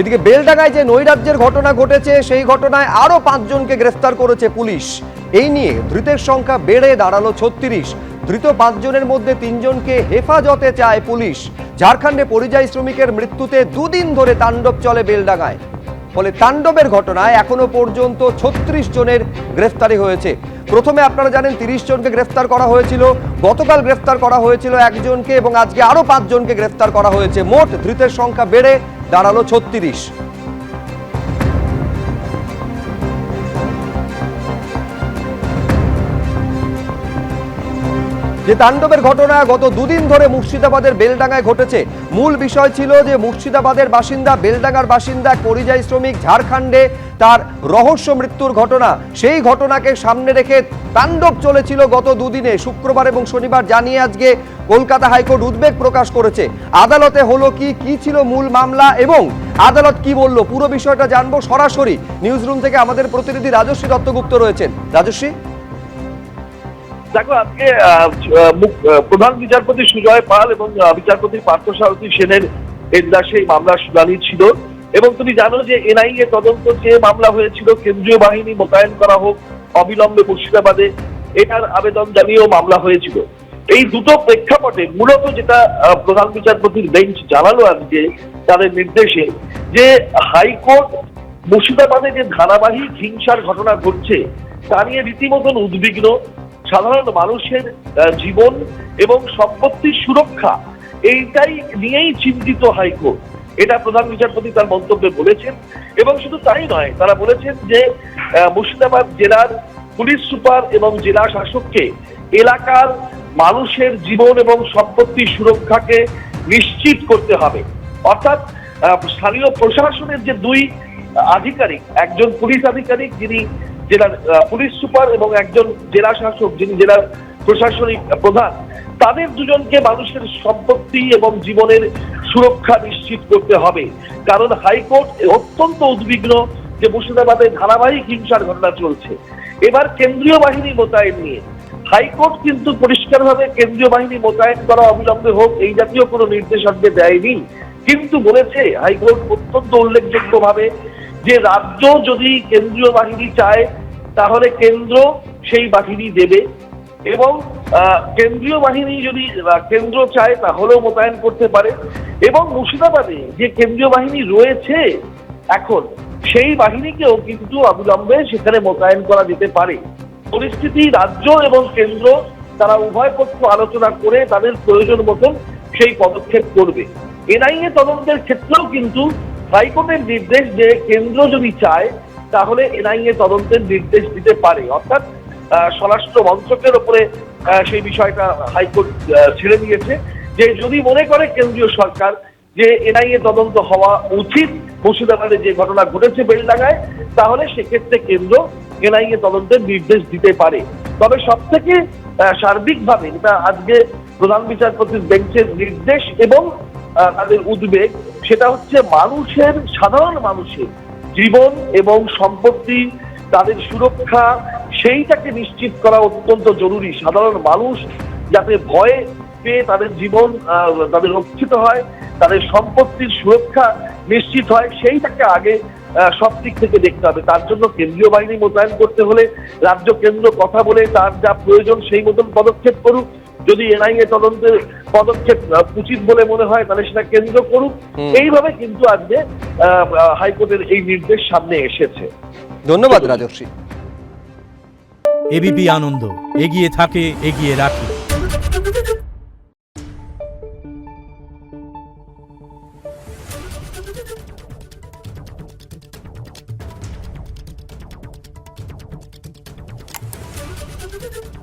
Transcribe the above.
এদিকে বেলডাঙ্গায় যে নৈরাজ্যের ঘটনা ঘটেছে সেই ঘটনায় আরো 5 জনকে গ্রেফতার করেছে পুলিশ। এই নিয়ে ধৃতের সংখ্যা বেড়ে দাঁড়ালো 36। ধৃত 5 জনের মধ্যে 3 জনকে হেফাজতে চায় পুলিশ। ঝাড়খণ্ডে পরিযায়ী শ্রমিকের মৃত্যুতে দুদিন ধরে তাণ্ডব চলে বেলডাঙ্গায়। ফলে তাণ্ডবের ঘটনায় এখনো পর্যন্ত 36 জনের গ্রেফতারি হয়েছে। প্রথমে আপনারা জানেন 30 জনকে গ্রেফতার করা হয়েছিল, গতকাল গ্রেফতার করা হয়েছিল 1 জনকে এবং আজকে আরো 5 জনকে গ্রেফতার করা হয়েছে। মোট ধৃতের সংখ্যা বেড়ে দাঁড়ালো 36। যে তাণ্ডবের ঘটনা গত দুদিন ধরে মুর্শিদাবাদের বেলডাঙ্গায় ঘটেছে। মূল বিষয় ছিল যে মুর্শিদাবাদের বাসিন্দা, বেলডাঙ্গার বাসিন্দা এক পরিযায়ী শ্রমিক ঝাড়খণ্ডে তার রহস্য মৃত্যুর ঘটনা। সেই ঘটনাকে সামনে রেখে তাণ্ডব চলেছিল গত দুদিনে। শুক্রবার এবং শনিবার জানিয়ে আজকে কলকাতা হাইকোর্ট উদ্বেগ প্রকাশ করেছে। আদালতে হলো কি ছিল মূল মামলা এবং আদালত কি বলল, পুরো বিষয়টা জানবো সরাসরি নিউজ রুম থেকে। আমাদের প্রতিনিধি রাজশ্রী দত্তগুপ্ত রয়েছেন। রাজশ্রী, দেখো, আজকে প্রধান বিচারপতি সুজয় পাল এবং বিচারপতি পার্থসারথী সেনের এজলাসে এই মামলার শুনানি ছিল। এবং তুমি জানো যে এনআইএ তদন্ত যে মামলা হয়েছিল, কেন্দ্রীয় বাহিনী মোতায়েন করা হোক অবিলম্বে মুর্শিদাবাদে, এটার আবেদন জানিয়েও মামলা হয়েছিল। এই দুটো প্রেক্ষাপটে মূলত যেটা প্রধান বিচারপতির বেঞ্চ জানালো আজকে তাদের নির্দেশে, যে হাইকোর্ট মুর্শিদাবাদে যে ধারাবাহিক হিংসার ঘটনা ঘটছে তা নিয়ে রীতিমতন উদ্বিগ্ন। সাধারণ মানুষের জীবন এবং সম্পত্তির সুরক্ষা, এইটাই নিয়েই চিন্তিত হাইকোর্ট। এটা প্রধান বিচারপতি তার মন্তব্যে বলেছেন। এবং শুধু তাই নয়, তারা বলেছেন যে মুর্শিদাবাদ জেলার পুলিশ সুপার এবং জেলা শাসককে এলাকার মানুষের জীবন এবং সম্পত্তির সুরক্ষাকে নিশ্চিত করতে হবে। অর্থাৎ স্থানীয় প্রশাসনের যে দুই আধিকারিক, একজন পুলিশ আধিকারিক যিনি জেলার পুলিশ সুপার এবং একজন জেলা শাসক যিনি জেলার প্রশাসনিক প্রধান, তাদের দুজনকে মানুষের সম্পত্তি এবং জীবনের সুরক্ষা নিশ্চিত করতে হবে। কারণ হাইকোর্ট অত্যন্ত উদ্বিগ্ন যে মুর্শিদাবাদে ধারাবাহিক হিংসার ঘটনা চলছে। এবার কেন্দ্রীয় বাহিনী মোতায়েন নিয়ে হাইকোর্ট কিন্তু পরিষ্কারভাবে কেন্দ্রীয় বাহিনী মোতায়েন করা অবিলম্বে হোক এই জাতীয় কোনো নির্দেশাজ্ঞা দেয়নি, কিন্তু বলেছে হাইকোর্ট অত্যন্ত উল্লেখযোগ্যভাবে যে রাজ্য যদি কেন্দ্রীয় বাহিনী চায় তাহলে কেন্দ্র সেই বাহিনী দেবে, এবং কেন্দ্রীয় বাহিনী যদি কেন্দ্র চায় তাহলেও মোতায়েন করতে পারে। এবং মুর্শিদাবাদে যে কেন্দ্রীয় বাহিনী রয়েছে এখন, সেই বাহিনীকেও কিন্তু অবিলম্বে সেখানে মোতায়েন করা যেতে পারে। পরিস্থিতি রাজ্য এবং কেন্দ্র তারা উভয় পক্ষ আলোচনা করে তাদের প্রয়োজন মতন সেই পদক্ষেপ করবে। এনআইএ তদন্তের ক্ষেত্রেও কিন্তু হাইকোর্টের নির্দেশ যে কেন্দ্র যদি চায় তাহলে এনআইএ তদন্তের নির্দেশ দিতে পারে। অর্থাৎ স্বরাষ্ট্র মন্ত্রকের উপরে সেই বিষয়টা হাইকোর্ট ছেড়ে দিয়েছে যে যদি মনে করে কেন্দ্রীয় সরকার যে এনআইএ তদন্ত হওয়া উচিত মুর্শিদাবাদে যে ঘটনা ঘটেছে বেলডাঙ্গায়, তাহলে সেক্ষেত্রে কেন্দ্র এনআইএ তদন্তের নির্দেশ দিতে পারে। তবে সব থেকে সার্বিকভাবে যেটা আজকে প্রধান বিচারপতির বেঞ্চের নির্দেশ এবং তাদের উদ্বেগ, সেটা হচ্ছে মানুষের, সাধারণ মানুষের জীবন এবং সম্পত্তি, তাদের সুরক্ষা, সেইটাকে নিশ্চিত করা অত্যন্ত জরুরি। সাধারণ মানুষ যাতে ভয়ে পেয়ে তাদের জীবন তাদের রক্ষিত হয়, তাদের সম্পত্তির সুরক্ষা নিশ্চিত হয়, সেইটাকে আগে সব দিক থেকে দেখতে হবে। তার জন্য কেন্দ্রীয় বাহিনী মোতায়েন করতে হলে রাজ্য কেন্দ্র কথা বলে তার যা প্রয়োজন সেই মতন পদক্ষেপ করুক। যদি এনআইএ তদন্তের পদক্ষেপ উচিত বলে মনে হয় তাহলে সেটা কেন্দ্র করুক। এইভাবে কিন্তু আজকে হাইকোর্টের এই নির্দেশ সামনে এসেছে। ধন্যবাদ রাজশ্রী। এবিপি আনন্দ, এগিয়ে থাকে, এগিয়ে রাখে। Thank you.